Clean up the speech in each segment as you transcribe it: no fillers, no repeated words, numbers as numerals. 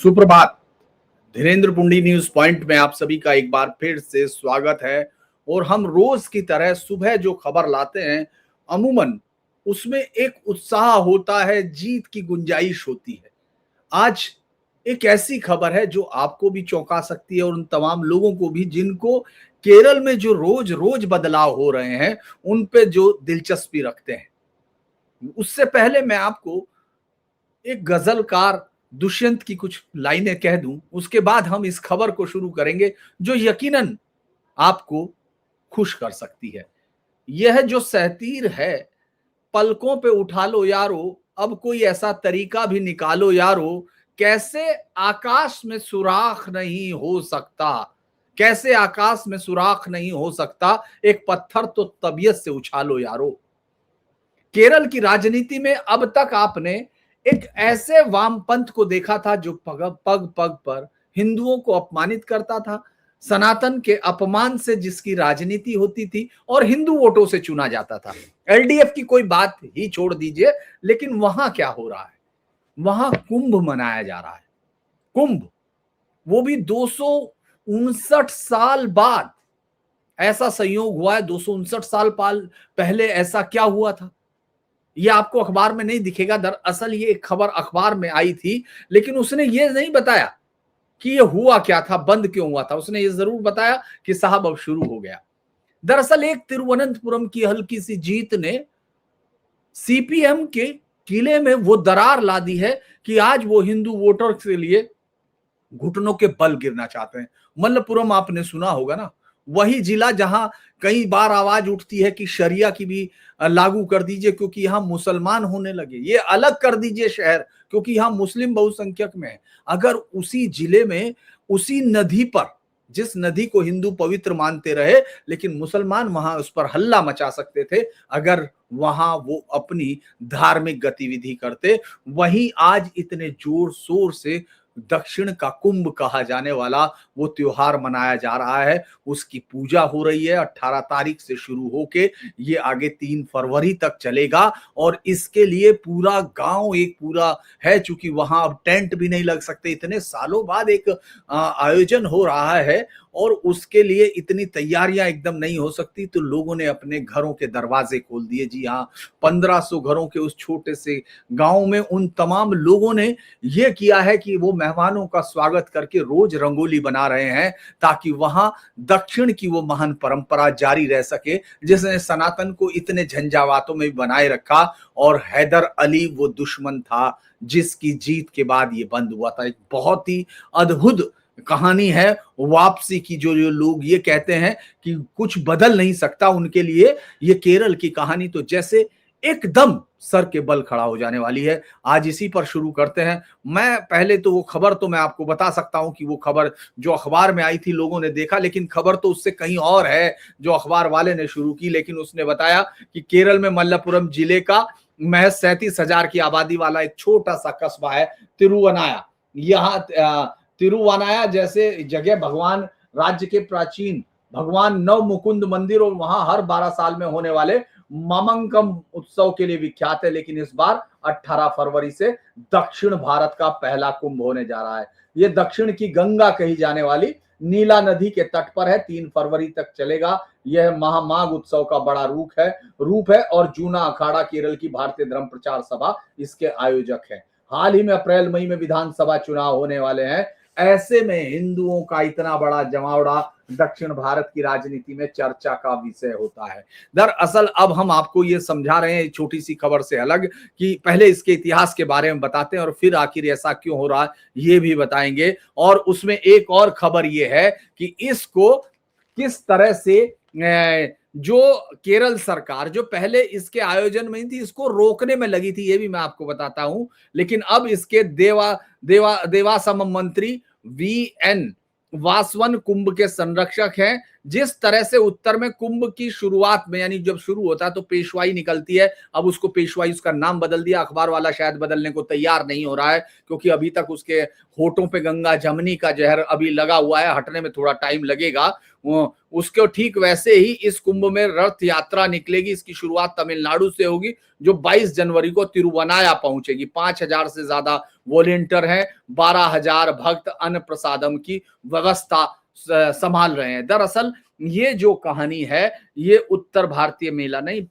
सुप्रभात। Dhirendra पुंडी news point में आप सभी का एक बार फिर से स्वागत है। और हम रोज की तरह सुबह जो खबर लाते हैं, अमूमन उसमें एक उत्साह होता है, जीत की गुंजाइश होती है। आज एक ऐसी खबर है जो आपको भी चौंका सकती है और उन तमाम लोगों को भी जिनको केरल में जो रोज रोज बदलाव हो रहे हैं उन पे जो दिलचस्पी रखते हैं। उससे पहले मैं आपको एक गजलकार दुष्यंत की कुछ लाइनें कह दूं, उसके बाद हम इस खबर को शुरू करेंगे जो यकीनन आपको खुश कर सकती है। यह जो सहतीर है, पलकों पे उठा लो यारो, अब कोई ऐसा तरीका भी निकालो यारो, कैसे आकाश में सुराख नहीं हो सकता, कैसे आकाश में सुराख नहीं हो सकता, एक पत्थर तो तबीयत से उछालो यारो। केरल की राजनीति में अब तक आपने एक ऐसे वामपंथ को देखा था जो पग पग पग पर हिंदुओं को अपमानित करता था, सनातन के अपमान से जिसकी राजनीति होती थी और हिंदू वोटों से चुना जाता था। एलडीएफ की कोई बात ही छोड़ दीजिए, लेकिन वहां क्या हो रहा है? वहां कुंभ मनाया जा रहा है। कुंभ, वो भी 259 साल बाद ऐसा संयोग हुआ है। 259 साल पहले ऐसा क्या हुआ था ये आपको अखबार में नहीं दिखेगा। दरअसल ये एक खबर अखबार में आई थी, लेकिन उसने ये नहीं बताया कि ये हुआ क्या था, बंद क्यों हुआ था। उसने ये जरूर बताया कि साहब अब शुरू हो गया। दरअसल एक तिरुवनंतपुरम की हल्की सी जीत ने सीपीएम के किले में वो दरार ला दी है कि आज वो हिंदू वोटर के लिए घुटनों के बल गिरना चाहते हैं। मल्लपुरम आपने सुना होगा ना, वही जिला जहां कई बार आवाज उठती है कि शरिया की भी लागू कर दीजिए क्योंकि यहां मुसलमान होने लगे, ये अलग कर दीजिए शहर क्योंकि यहां मुस्लिम बहुसंख्यक में है। अगर उसी जिले में, उसी नदी पर, जिस नदी को हिंदू पवित्र मानते रहे लेकिन मुसलमान वहां उस पर हल्ला मचा सकते थे अगर वहां वो अपनी धार्मिक गतिविधि करते, वहीं आज इतने जोर शोर से दक्षिण का कुंभ कहा जाने वाला वो त्योहार मनाया जा रहा है। उसकी पूजा हो रही है 18 तारीख से शुरू होके ये आगे 3 फरवरी तक चलेगा और इसके लिए पूरा गांव एक पूरा है। चूंकि वहां अब टेंट भी नहीं लग सकते, इतने सालों बाद एक आयोजन हो रहा है और उसके लिए इतनी तैयारियां एकदम नहीं हो सकती, तो लोगों ने अपने घरों के दरवाजे खोल दिए। जी हाँ, 1500 घरों के उस छोटे से गांव में उन तमाम लोगों ने यह किया है कि वो मेहमानों का स्वागत करके रोज रंगोली बना रहे हैं ताकि वहां दक्षिण की वो महान परंपरा जारी रह सके जिसने सनातन को इतने झंझावातों में बनाए रखा। और हैदर अली वो दुश्मन था जिसकी जीत के बाद ये बंद हुआ था। एक बहुत ही अद्भुत कहानी है वापसी की। जो जो लोग ये कहते हैं कि कुछ बदल नहीं सकता, उनके लिए ये केरल की कहानी तो जैसे एकदम सर के बल खड़ा हो जाने वाली है। आज इसी पर शुरू करते हैं। मैं पहले तो वो खबर तो मैं आपको बता सकता हूं कि वो खबर जो अखबार में आई थी लोगों ने देखा, लेकिन खबर तो उससे कहीं और है जो अखबार वाले ने शुरू की। लेकिन उसने बताया कि केरल में मल्लपुरम जिले का महज 37,000 की आबादी वाला एक छोटा सा कस्बा है तिरुवनाया। यहाँ तिरुवनाया जैसे जगह भगवान राज्य के प्राचीन भगवान नव मुकुंद मंदिर और वहां हर 12 साल में होने वाले मामंकम उत्सव के लिए विख्यात है। लेकिन इस बार 18 फरवरी से दक्षिण भारत का पहला कुंभ होने जा रहा है। यह दक्षिण की गंगा कही जाने वाली नीला नदी के तट पर है। 3 फरवरी तक चलेगा। यह महामाघ उत्सव का बड़ा रूप है और जूना अखाड़ा केरल की भारतीय धर्म प्रचार सभा इसके आयोजक है। हाल ही में अप्रैल मई में विधानसभा चुनाव होने वाले हैं। ऐसे में हिंदुओं का इतना बड़ा जमावड़ा दक्षिण भारत की राजनीति में चर्चा का विषय होता है। दरअसल अब हम आपको ये समझा रहे हैं छोटी सी खबर से अलग कि पहले इसके इतिहास के बारे में बताते हैं और फिर आखिर ऐसा क्यों हो रहा है ये भी बताएंगे। और उसमें एक और खबर ये है कि इसको किस तरह से जो केरल सरकार जो पहले इसके आयोजन में थी इसको रोकने में लगी थी, ये भी मैं आपको बताता हूं। लेकिन अब इसके देवासम मंत्री वीएन वासवन कुंभ के संरक्षक हैं। जिस तरह से उत्तर में कुंभ की शुरुआत में यानी जब शुरू होता है तो पेशवाई निकलती है, अब उसको पेशवाई उसका नाम बदल दिया, अखबार वाला शायद बदलने को तैयार नहीं हो रहा है क्योंकि अभी तक उसके होठों पे गंगा जमनी का जहर अभी लगा हुआ है, हटने में थोड़ा टाइम लगेगा। उसके ठीक वैसे ही इस कुंभ में रथ यात्रा निकलेगी, इसकी शुरुआत तमिलनाडु से होगी जो 22 जनवरी को तिरुवनाया पहुंचेगी। 5,000 से ज्यादा वॉलेंटियर हैं, 12,000 भक्त अन्न प्रसादम की व्यवस्था संभाल रहे हैं। दरअसल ये जो कहानी है ये उत्तर भारतीय मेला नहीं,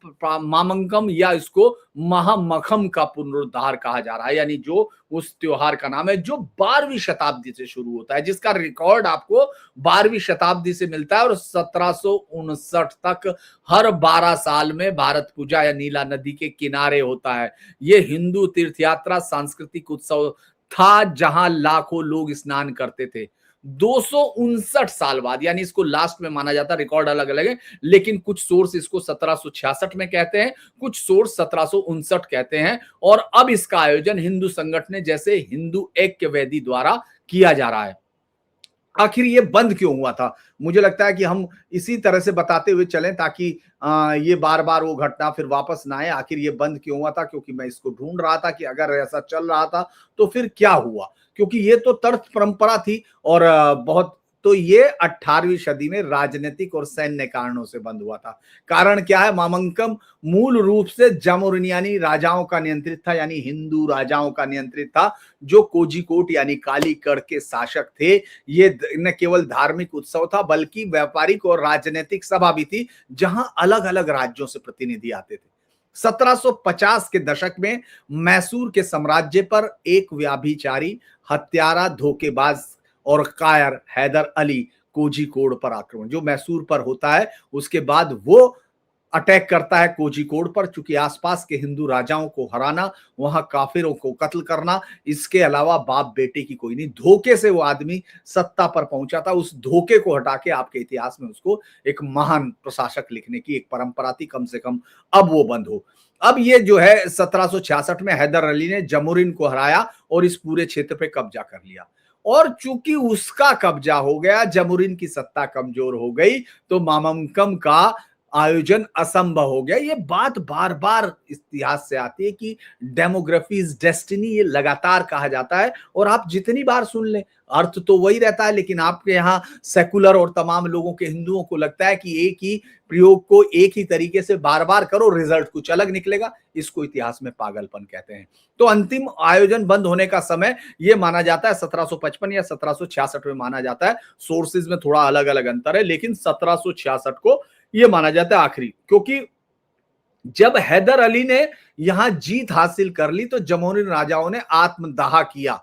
मामंकम या इसको महामखम का पुनरुद्धार कहा जा रहा है, यानी जो उस त्योहार का नाम है जो 12वीं शताब्दी से शुरू होता है, जिसका रिकॉर्ड आपको 12वीं शताब्दी से मिलता है और 1759 तक हर 12 साल में भारत पूजा या नीला नदी के किनारे होता है। ये हिंदू तीर्थयात्रा सांस्कृतिक उत्सव था जहां लाखों लोग स्नान करते थे। 259 साल बाद, यानी इसको लास्ट में माना जाता है, रिकॉर्ड अलग अलग है, लेकिन कुछ सोर्स इसको 1766 में कहते हैं, कुछ सोर्स 1759 कहते हैं। और अब इसका आयोजन हिंदू संगठन जैसे हिंदू ऐक्य वेदी द्वारा किया जा रहा है। आखिर ये बंद क्यों हुआ था? मुझे लगता है कि हम इसी तरह से बताते हुए चलें ताकि ये बार बार वो घटना फिर वापस ना आए। आखिर ये बंद क्यों हुआ था? क्योंकि मैं इसको ढूंढ रहा था कि अगर ऐसा चल रहा था तो फिर क्या हुआ, क्योंकि ये तो तर्क परंपरा थी और बहुत, तो ये 18वीं सदी में राजनीतिक और सैन्य कारणों से बंद हुआ था। कारण क्या है? मामंकम मूल रूप से जामोरिनियानी राजाओं का नियंत्रित था, यानी हिंदू राजाओं का नियंत्रित था जो कोझिकोड यानी कालीकड़ के शासक थे। ये न केवल धार्मिक उत्सव था बल्कि व्यापारिक और राजनीतिक सभा भी थी जहां अलग अलग राज्यों से प्रतिनिधि आते थे। 1750 के दशक में मैसूर के साम्राज्य पर एक व्याभिचारी, हत्यारा, धोखेबाज और कायर हैदर अली कोझिकोड पर आक्रमण जो मैसूर पर होता है, उसके बाद वो अटैक करता है कोझिकोड पर। चूंकि आसपास के हिंदू राजाओं को हराना, वहां काफिरों को कत्ल करना, इसके अलावा बाप बेटे की कोई नहीं, धोखे से वो आदमी सत्ता पर पहुंचा था। उस धोखे को हटा के आपके इतिहास में उसको एक महान प्रशासक लिखने की एक परंपरा थी, कम से कम अब वो बंद हो। अब ये जो है 1766 में हैदर अली ने जमुरिन को हराया और इस पूरे क्षेत्र पे कब्जा कर लिया। और चूंकि उसका कब्जा हो गया, जमुरिन की सत्ता कमजोर हो गई, तो मामंकम का आयोजन असंभव हो गया। ये बात बार बार इतिहास से आती है कि डेमोग्राफी इज डेस्टिनी, ये लगातार कहा जाता है और आप जितनी बार सुन लें अर्थ तो वही रहता है, लेकिन आपके यहाँ सेकुलर और तमाम लोगों के, हिंदुओं को लगता है कि एक ही प्रयोग को एक ही तरीके से बार बार करो, रिजल्ट कुछ अलग निकलेगा। इसको इतिहास में पागलपन कहते हैं। तो अंतिम आयोजन बंद होने का समय ये माना जाता है 1755 या 1766 में माना जाता है। सोर्सेज में थोड़ा अलग अलग अंतर है, लेकिन 1766 को ये माना जाता है आखिरी, क्योंकि जब हैदर अली ने यहां जीत हासिल कर ली तो जमोरिन राजाओं ने आत्मदाह किया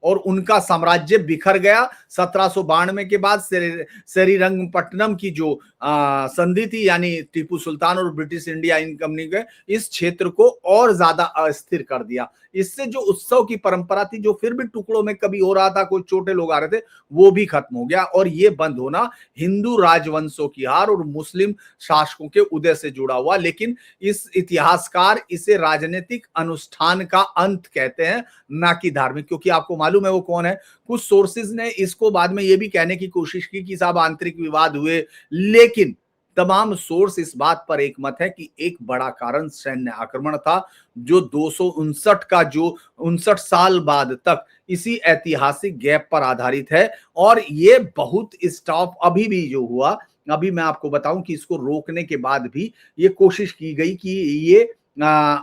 और उनका साम्राज्य बिखर गया। 1792 के बाद श्रीरंगपट्टनम की जो संधि थी, यानी टीपू सुल्तान और ब्रिटिश इंडिया इन कंपनी के, इस क्षेत्र को और ज्यादा अस्थिर कर दिया। इससे जो उत्सव की परंपरा थी, जो फिर भी टुकड़ों में कभी हो रहा था, कोई छोटे लोग आ रहे थे, वो भी खत्म हो गया। और ये बंद होना हिंदू राजवंशों की हार और मुस्लिम शासकों के उदय से जुड़ा हुआ, लेकिन इस इतिहासकार इसे राजनीतिक अनुष्ठान का अंत कहते हैं, ना कि धार्मिक। क्योंकि आपको मालूम है वो कौन है? कुछ सोर्सेज ने इसको बाद में ये भी कहने की कोशिश की कि साहब आंतरिक विवाद हुए, लेकिन तमाम सोर्स इस बात पर एक मत है कि एक बड़ा कारण सैन्य आक्रमण था जो 259 का, जो 59 साल बाद तक इसी ऐतिहासिक गैप पर आधारित है। और ये बहुत स्टॉप अभी भी जो हुआ, अभी मैं आपको बताऊं कि इसको रोकने के बाद भी ये कोशिश की गई कि ये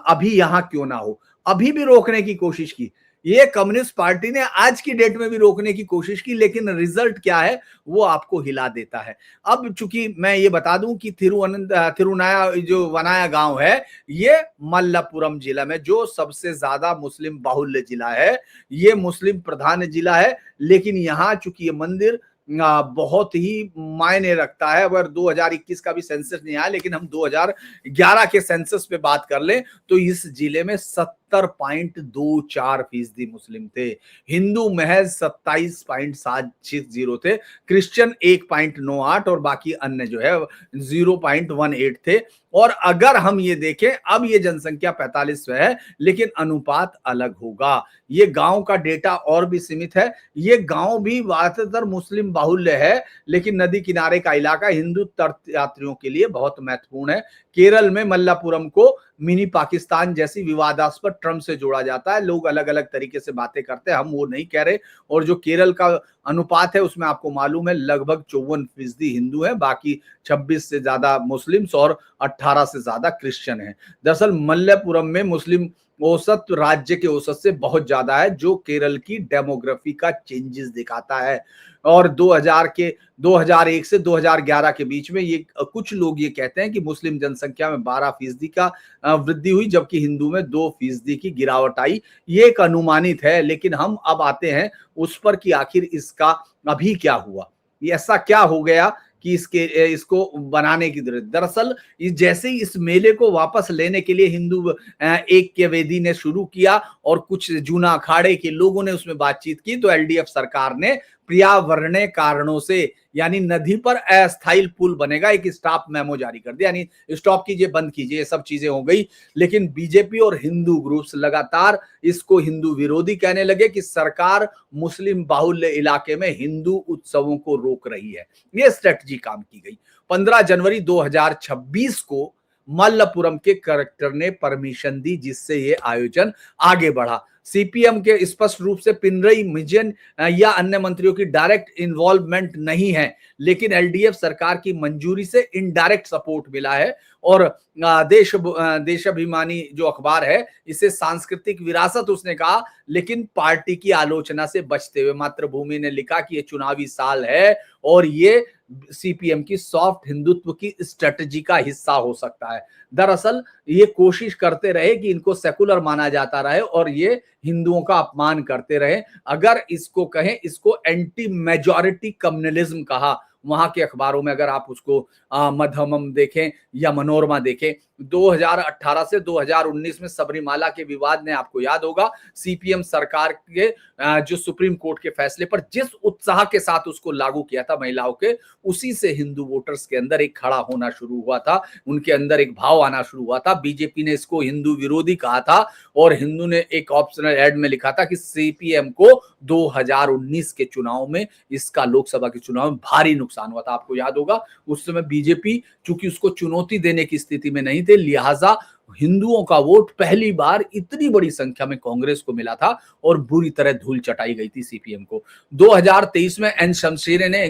अभी यहां क्यों ना हो, अभी भी रोकने की कोशिश की। ये कम्युनिस्ट पार्टी ने आज की डेट में भी रोकने की कोशिश की, लेकिन रिजल्ट क्या है वो आपको हिला देता है। अब चूंकि मैं ये बता दूं कि थिरुनाया जो वनाया गांव है, ये मल्लापुरम जिला में, जो सबसे ज्यादा मुस्लिम बाहुल्य जिला है, ये मुस्लिम प्रधान जिला है। लेकिन यहाँ चूंकि ये मंदिर बहुत ही मायने रखता है। अगर 2021 का भी सेंसस नहीं आया, लेकिन हम 2011 के सेंसस पे बात कर लें तो इस जिले में 69.24% मुस्लिम थे, हिंदू महज 27.760 थे, क्रिश्चियन 1.98 और बाकी अन्य जो है 0.18 थे। और अगर हम ये देखें, अब ये जनसंख्या 45 है, लेकिन अनुपात अलग होगा। ये गांव का डेटा और भी सीमित है, ये गांव भी ज्यादातर मुस्लिम बाहुल्य है, लेकिन नदी किनारे का इलाका हिंदू तीर्थ यात्रियों के लिए बहुत महत्वपूर्ण है। केरल में मल्लापुरम को मिनी पाकिस्तान जैसी विवादास्पद टर्म से जोड़ा जाता है। लोग अलग अलग तरीके से बातें करते हैं, हम वो नहीं कह रहे। और जो केरल का अनुपात है उसमें आपको मालूम है लगभग 54% हिंदू है, बाकी 26 से ज्यादा मुस्लिम्स और 18 से ज्यादा क्रिश्चियन है। दरअसल मल्लापुरम में मुस्लिम औसत राज्य के औसत से बहुत ज्यादा है, जो केरल की डेमोग्राफी का चेंजेस दिखाता है। और 2001 से 2011 के बीच में ये कुछ लोग ये कहते हैं कि मुस्लिम जनसंख्या में 12% का वृद्धि हुई, जबकि हिंदू में 2% की गिरावट आई। ये एक अनुमानित है, लेकिन हम अब आते हैं उस पर कि आखिर इसका अभी क्या हुआ, ये ऐसा क्या हो गया कि इसको बनाने की जरूरत। दरअसल जैसे ही इस मेले को वापस लेने के लिए हिंदू ऐक्य वेदी ने शुरू किया और कुछ जूना अखाड़े के लोगों ने उसमें बातचीत की, तो एलडीएफ सरकार ने पर्यावरणीय कारणों से, यानी नदी पर अस्थायी पुल बनेगा, एक स्टॉप मेमो जारी कर दिया, यानी स्टॉप कीजिए, बंद कीजिए, ये सब चीजें हो गई। लेकिन बीजेपी और हिंदू ग्रुप्स लगातार इसको हिंदू विरोधी कहने लगे कि सरकार मुस्लिम बाहुल्य इलाके में हिंदू उत्सवों को रोक रही है। ये स्ट्रेटजी काम की गई। 15 जनवरी 2026 को मल्लपुरम के कलेक्टर ने परमिशन दी, जिससे ये आयोजन आगे बढ़ा। सीपीएम के स्पष्ट रूप से पिनरई मिजन या अन्य मंत्रियों की डायरेक्ट इन्वॉल्वमेंट नहीं है, लेकिन एलडीएफ सरकार की मंजूरी से इनडायरेक्ट सपोर्ट मिला है। और देशाभिमानी जो अखबार है, इसे सांस्कृतिक विरासत उसने कहा, लेकिन पार्टी की आलोचना से बचते हुए। मातृभूमि ने लिखा कि ये चुनावी साल है और ये सीपीएम की सॉफ्ट हिंदुत्व की स्ट्रेटजी का हिस्सा हो सकता है। दरअसल ये कोशिश करते रहे कि इनको सेकुलर माना जाता रहे और ये हिंदुओं का अपमान करते रहे। अगर इसको कहें, इसको एंटी मेजॉरिटी कम्युनलिज्म कहा वहां के अखबारों में। अगर आप उसको मधमम देखें या मनोरमा देखें, 2018 से 2019 में सबरीमाला के विवाद ने, आपको याद होगा, सीपीएम सरकार के जो सुप्रीम कोर्ट के फैसले पर जिस उत्साह के साथ उसको लागू किया था महिलाओं के, उसी से हिंदू वोटर्स के अंदर एक खड़ा होना शुरू हुआ था, उनके अंदर एक भाव आना शुरू हुआ था। बीजेपी ने इसको हिंदू विरोधी कहा था और हिंदू ने एक ऑप्शनल एड में लिखा था कि सीपीएम को 2019 के चुनाव में, इसका लोकसभा के चुनाव में भारी नुकसान हुआ था। आपको याद होगा उस समय बीजेपी चूंकि उसको चुनौती देने की स्थिति में नहीं थे, लिहाजा हिंदुओं का वोट पहली बार इतनी बड़ी संख्या में कांग्रेस को मिला था और बुरी तरह धूल चटाई गई थी सीपीएम को। 2023 में एन शमशेरे ने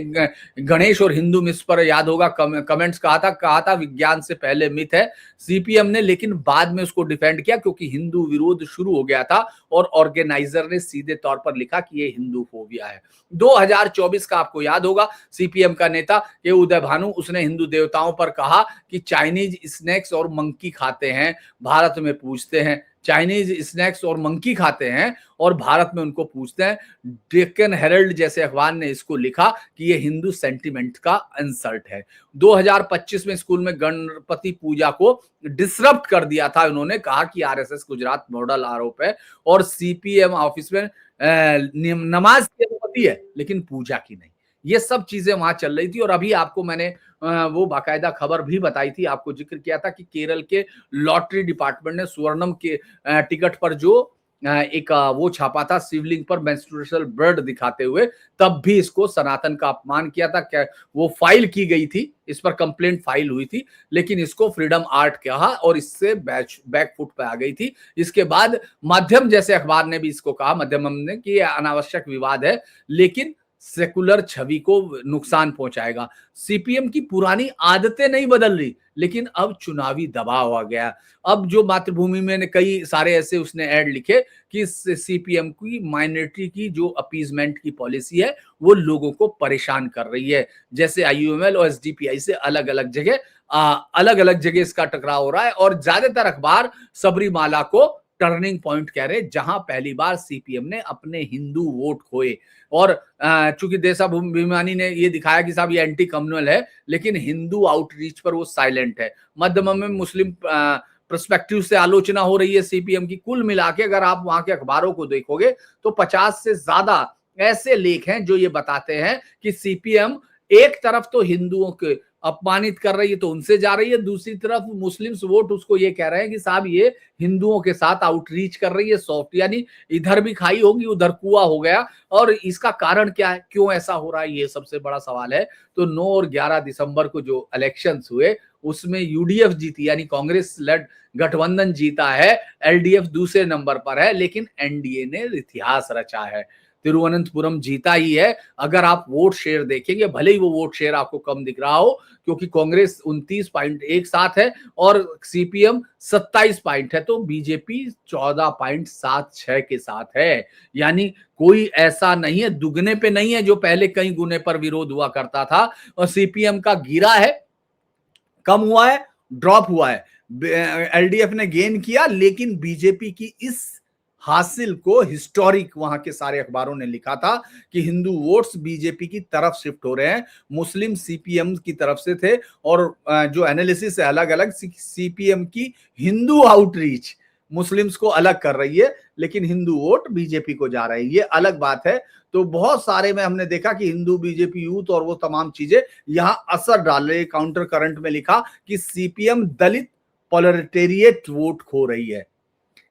गणेश और हिंदू मिस पर, याद होगा, कमेंट्स कहा था विज्ञान से पहले मिथ है सीपीएम ने, लेकिन बाद में उसको डिफेंड किया क्योंकि हिंदू विरोध शुरू हो गया था और ऑर्गेनाइजर ने सीधे तौर पर लिखा कि ये हिंदू फोबिया है। 2024 का आपको याद होगा, सीपीएम का नेता ये उदय भानु, उसने हिंदू देवताओं पर कहा कि चाइनीज स्नैक्स और मंकी खाते हैं, भारत में पूछते हैं, चाइनीज स्नैक्स और मंकी खाते हैं और भारत में उनको पूछते हैं। डेक्कन हेरल्ड जैसे अखबार ने इसको लिखा कि ये हिंदू सेंटिमेंट का इंसल्ट है। 2025 में स्कूल में गणपति पूजा को डिसरप्ट कर दिया था, उन्होंने कहा कि आरएसएस गुजरात मॉडल आरोप है और सीपीएम ऑफिस में नमाज की अनुमति है लेकिन पूजा की नहीं। ये सब चीजें वहां चल रही थी। और अभी आपको मैंने वो बाकायदा खबर भी बताई थी, आपको जिक्र किया था कि केरल के लॉटरी डिपार्टमेंट ने सुवर्णम के टिकट पर जो एक वो छापा था, शिवलिंग पर मेंस्ट्रुअल ब्लड दिखाते हुए, तब भी इसको सनातन का अपमान किया था। क्या वो फाइल की गई थी, इस पर कंप्लेंट फाइल हुई थी, लेकिन इसको फ्रीडम आर्ट कहा और इससे बैकफुट पे आ गई थी। इसके बाद माध्यम जैसे अखबार ने भी इसको कहा, माध्यम ने, कि यह अनावश्यक विवाद है लेकिन सेकुलर छवि को नुकसान पहुंचाएगा। सीपीएम की पुरानी आदतें नहीं बदल रही, लेकिन अब चुनावी दबाव आ गया। अब जो मातृभूमि में कई सारे ऐसे उसने ऐड लिखे कि सीपीएम की माइनॉरिटी की जो अपीजमेंट की पॉलिसी है वो लोगों को परेशान कर रही है। जैसे आईयूएमएल और एसडीपीआई से अलग अलग जगह इसका टकराव हो रहा है और ज्यादातर अखबार सबरीमाला को टर्निंग पॉइंट कह रहे, जहां पहली बार सीपीएम ने अपने हिंदू वोट खोए। और चूंकि देशाभिमानी ने ये दिखाया कि साहब ये एंटी कम्युनल है, लेकिन हिंदू आउटरीच पर वो साइलेंट है। मध्यम में मुस्लिम पर्सपेक्टिव से आलोचना हो रही है सीपीएम की। कुल मिला के अगर आप वहां के अखबारों को देखोगे तो 50 से ज्यादा ऐसे लेख हैं जो ये बताते हैं कि सीपीएम एक तरफ तो हिंदुओं के अपमानित कर रही है तो उनसे जा रही है, दूसरी तरफ मुस्लिम्स वोट उसको ये कह रहे हैं कि साहब ये हिंदुओं के साथ आउटरीच कर रही है सॉफ्ट, यानी इधर भी खाई होगी उधर कुआं हो गया। और इसका कारण क्या है, क्यों ऐसा हो रहा है, ये सबसे बड़ा सवाल है। तो 9 और 11 दिसंबर को जो इलेक्शंस हुए उसमें यूडीएफ जीती, यानी कांग्रेस लेड गठबंधन जीता है, एलडीएफ दूसरे नंबर पर है, लेकिन एनडीए ने इतिहास रचा है। तिरुवनंतपुरम जीता ही है। अगर आप वोट शेयर देखेंगे, भले ही वो वोट शेयर आपको कम दिख रहा हो, क्योंकि कांग्रेस 29 पॉइंट एक साथ है और सीपीएम 27 पॉइंट है, तो बीजेपी 14.76 के साथ है। यानी कोई ऐसा नहीं है, दुगने पे नहीं है जो पहले कई गुने पर विरोध हुआ करता था। और सीपीएम का गिरा है, कम हुआ है, ड्रॉप हुआ है। एलडीएफ ने गेन किया, लेकिन बीजेपी की इस हासिल को हिस्टोरिक वहां के सारे अखबारों ने लिखा था कि हिंदू वोट्स बीजेपी की तरफ शिफ्ट हो रहे हैं, मुस्लिम सीपीएम की तरफ से थे। और जो एनालिसिस है अलग अलग, सीपीएम की हिंदू आउटरीच मुस्लिम्स को अलग कर रही है, लेकिन हिंदू वोट बीजेपी को जा रही है, ये अलग बात है। तो बहुत सारे में हमने देखा कि हिंदू बीजेपी यूथ और वो तमाम चीजें यहां असर डाल रही है। काउंटर करंट में लिखा कि सीपीएम दलित पोलरिटेरिएट वोट खो रही है,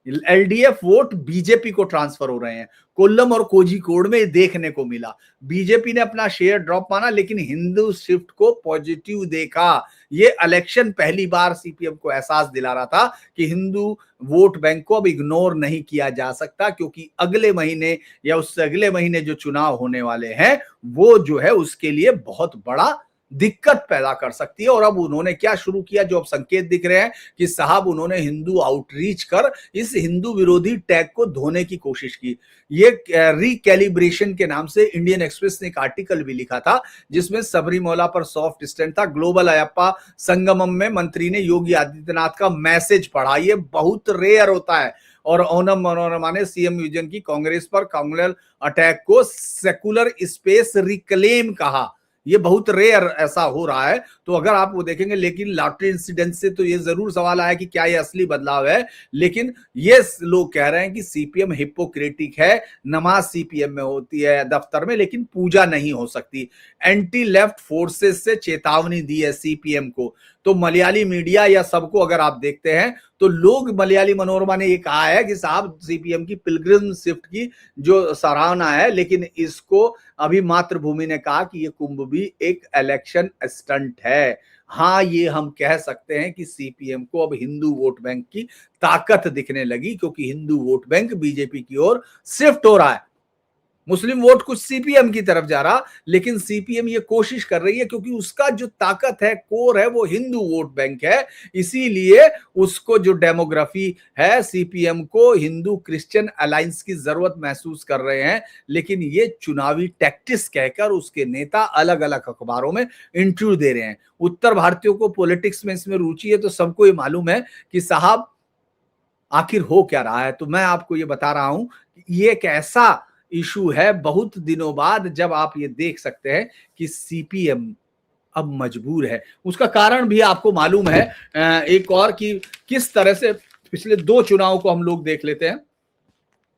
एलडीएफ वोट बीजेपी को ट्रांसफर हो रहे हैं। कोल्लम और कोझिकोड में देखने को मिला, बीजेपी ने अपना शेयर ड्रॉप माना, लेकिन हिंदू शिफ्ट को पॉजिटिव देखा। ये इलेक्शन पहली बार सीपीएम को एहसास दिला रहा था कि हिंदू वोट बैंक को अब इग्नोर नहीं किया जा सकता, क्योंकि अगले महीने या उससे अगले महीने जो चुनाव होने वाले हैं वो जो है उसके लिए बहुत बड़ा दिक्कत पैदा कर सकती है। और अब उन्होंने क्या शुरू किया, जो अब संकेत दिख रहे हैं कि साहब उन्होंने हिंदू आउटरीच कर इस हिंदू विरोधी टैग को धोने की कोशिश की। ये रिकैलिब्रेशन के नाम से इंडियन एक्सप्रेस ने एक आर्टिकल भी लिखा था जिसमें सबरीमाला पर सॉफ्ट स्टैंड था। ग्लोबल अयप्पा संगमम में मंत्री ने योगी आदित्यनाथ का मैसेज पढ़ा, ये बहुत रेयर होता है। और ओनम मनोरमा ने सीएम विजन की कांग्रेस पर कम्युनल अटैक को सेकुलर स्पेस रिक्लेम कहा, ये बहुत रेयर ऐसा हो रहा है। तो अगर आप वो देखेंगे, लेकिन लॉटरी इंसिडेंट से तो ये जरूर सवाल आया कि क्या ये असली बदलाव है। लेकिन ये लोग कह रहे हैं कि सीपीएम हिपोक्रेटिक है, नमाज सीपीएम में होती है दफ्तर में, लेकिन पूजा नहीं हो सकती। एंटी लेफ्ट फोर्सेस से चेतावनी दी है सीपीएम को। तो मलयाली मीडिया या सबको अगर आप देखते हैं तो लोग, मलयाली मनोरमा ने ये कहा है कि साहब सीपीएम की पिलग्रिम शिफ्ट की जो सराहना है, लेकिन इसको अभी मातृभूमि ने कहा कि ये कुंभ भी एक इलेक्शन स्टंट है। हाँ, ये हम कह सकते हैं कि सीपीएम को अब हिंदू वोट बैंक की ताकत दिखने लगी, क्योंकि हिंदू वोट बैंक बीजेपी की ओर शिफ्ट हो रहा है। मुस्लिम वोट कुछ सीपीएम की तरफ जा रहा, लेकिन सीपीएम ये कोशिश कर रही है, क्योंकि उसका जो ताकत है, कोर है, वो हिंदू वोट बैंक है। इसीलिए उसको जो डेमोग्राफी है, सीपीएम को हिंदू क्रिश्चियन अलायंस की जरूरत महसूस कर रहे हैं। लेकिन ये चुनावी टैक्टिक्स कहकर उसके नेता अलग अलग अखबारों में इंटरव्यू दे रहे हैं। उत्तर भारतीयों को पॉलिटिक्स में इसमें रुचि है, तो सबको ये मालूम है कि साहब आखिर हो क्या रहा है। तो मैं आपको ये बता रहा हूं, ये एक ऐसा इशू है बहुत दिनों बाद, जब आप ये देख सकते हैं कि सीपीएम अब मजबूर है। उसका कारण भी आपको मालूम है, एक और, कि किस तरह से पिछले 2 चुनाव को हम लोग देख लेते हैं।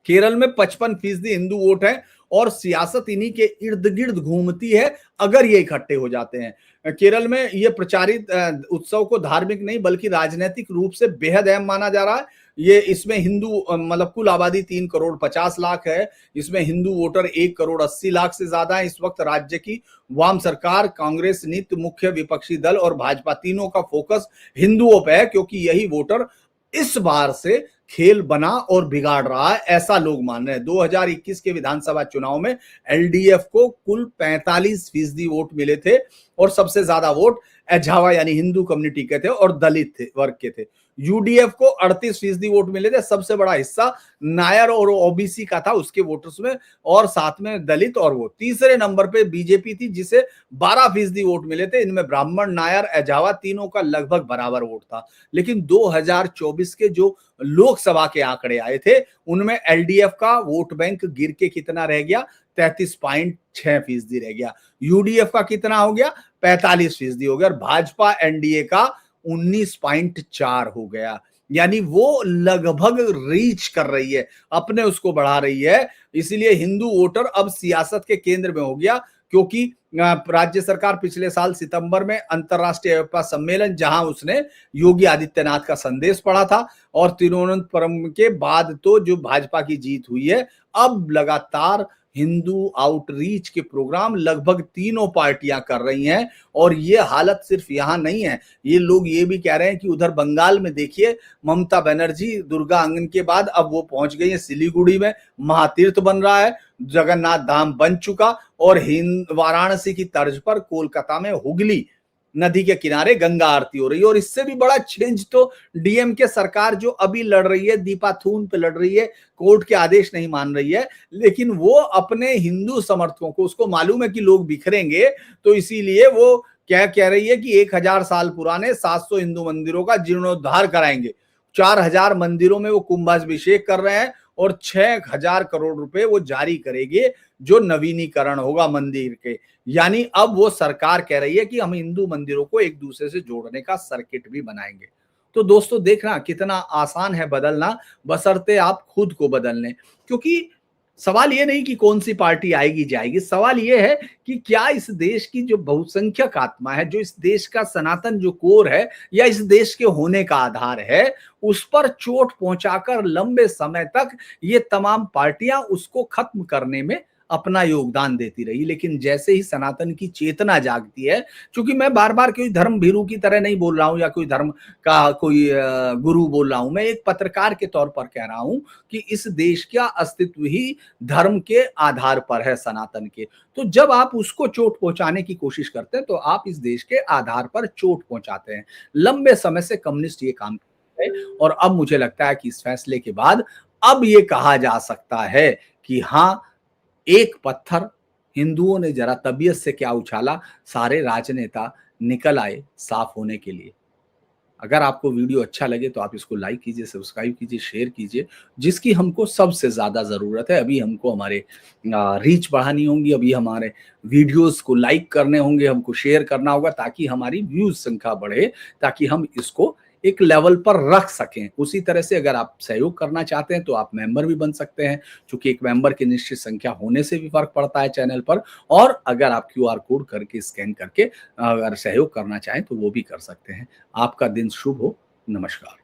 केरल में 55% हिंदू वोट है और सियासत इन्हीं के इर्द गिर्द घूमती है अगर ये इकट्ठे हो जाते हैं। केरल में ये प्रचारित उत्सव को धार्मिक नहीं बल्कि राजनीतिक रूप से बेहद अहम माना जा रहा है। ये इसमें हिंदू मतलब कुल आबादी 3 करोड़ 50 लाख है, इसमें हिंदू वोटर 1 करोड़ 80 लाख से ज्यादा है। इस वक्त राज्य की वाम सरकार, कांग्रेस नीति, मुख्य विपक्षी दल और भाजपा तीनों का फोकस हिंदुओं पे है, क्योंकि यही वोटर इस बार से खेल बना और बिगाड़ रहा है, ऐसा लोग मान रहे हैं। 2021 के विधानसभा चुनाव में एलडीएफ को कुल 45% वोट मिले थे और सबसे ज्यादा वोट एझावा यानी हिंदू कम्युनिटी के थे और दलित वर्ग के थे। यूडीएफ को 38% वोट मिले थे, सबसे बड़ा हिस्सा नायर और ओबीसी का था उसके वोटर्स में, और साथ में दलित और वो। तीसरे नंबर पे बीजेपी थी जिसे 12% वोट मिले थे। इनमें ब्राह्मण, नायर, एझावा तीनों का लगभग बराबर वोट था। लेकिन 2024 के जो लोकसभा के आंकड़े आए थे उनमें एलडीएफ का वोट बैंक गिर के कितना रह गया, 33.6% रह गया। यूडीएफ का कितना हो गया, 45% हो गया, और भाजपा एनडीए का 19.4 हो गया। यानी वो लगभग रीच कर रही है, अपने उसको बढ़ा रही है। इसीलिए हिंदू वोटर अब सियासत के केंद्र में हो गया, क्योंकि राज्य सरकार पिछले साल सितंबर में अंतर्राष्ट्रीय अयप्पा सम्मेलन, जहां उसने योगी आदित्यनाथ का संदेश पढ़ा था, और तिरुवनंतपुरम के बाद तो जो भाजपा की जीत हुई है, अब लगातार हिंदू आउटरीच के प्रोग्राम लगभग तीनों पार्टियां कर रही हैं। और ये हालत सिर्फ यहां नहीं है, ये लोग ये भी कह रहे हैं कि उधर बंगाल में देखिए, ममता बनर्जी दुर्गा आंगन के बाद अब वो पहुंच गई है सिलीगुड़ी में, महातीर्थ बन रहा है, जगन्नाथ धाम बन चुका, और वाराणसी की तर्ज पर कोलकाता में हुगली नदी के किनारे गंगा आरती हो रही है। और इससे भी बड़ा चेंज तो डीएमके सरकार जो अभी लड़ रही है, दीपा थून पे लड़ रही है, कोर्ट के आदेश नहीं मान रही है, लेकिन वो अपने हिंदू समर्थकों को, उसको मालूम है कि लोग बिखरेंगे, तो इसीलिए वो क्या कह रही है कि 1000 साल पुराने 700 हिंदू मंदिरों का जीर्णोद्धार कराएंगे। 4000 मंदिरों में वो कुंभाभिषेक कर रहे हैं, और 6000 करोड़ रुपए वो जारी करेंगे, जो नवीनीकरण होगा मंदिर के। यानी अब वो सरकार कह रही है कि हम हिंदू मंदिरों को एक दूसरे से जोड़ने का सर्किट भी बनाएंगे। तो दोस्तों देखना कितना आसान है बदलना, बशर्ते आप खुद को बदल लें। क्योंकि सवाल ये नहीं कि कौन सी पार्टी आएगी जाएगी, सवाल ये है कि क्या इस देश की जो बहुसंख्यक आत्मा है, जो इस देश का सनातन जो कोर है, या इस देश के होने का आधार है, उस पर चोट पहुंचाकर लंबे समय तक ये तमाम पार्टियां उसको खत्म करने में अपना योगदान देती रही। लेकिन जैसे ही सनातन की चेतना जागती है, क्योंकि मैं बार बार कोई धर्म भीरू की तरह नहीं बोल रहा हूं, या कोई धर्म का कोई गुरु बोल रहा हूं, मैं एक पत्रकार के तौर पर कह रहा हूं कि इस देश का अस्तित्व ही धर्म के आधार पर है, सनातन के। तो जब आप उसको चोट पहुंचाने की कोशिश करते हैं, तो आप इस देश के आधार पर चोट पहुंचाते हैं। लंबे समय से कम्युनिस्ट ये काम करते हैं, और अब मुझे लगता है कि इस फैसले के बाद अब ये कहा जा सकता है कि हाँ, एक पत्थर हिंदुओं ने जरा तबीयत से क्या उछाला, सारे राजनेता निकल आए साफ होने के लिए। अगर आपको वीडियो अच्छा लगे तो आप इसको लाइक कीजिए, सब्सक्राइब कीजिए, शेयर कीजिए, जिसकी हमको सबसे ज़्यादा ज़रूरत है। अभी हमको हमारे रीच बढ़ानी होगी, अभी हमारे वीडियोस को लाइक करने होंगे, हमको शेयर करना होगा, ताकि हमारी व्यूज़ संख्या बढ़े, ताकि हम इसको एक लेवल पर रख सकें। उसी तरह से अगर आप सहयोग करना चाहते हैं तो आप मेंबर भी बन सकते हैं, क्योंकि एक मेंबर की निश्चित संख्या होने से भी फ़र्क पड़ता है चैनल पर। और अगर आप क्यूआर कोड करके स्कैन करके अगर सहयोग करना चाहें तो वो भी कर सकते हैं। आपका दिन शुभ हो। नमस्कार।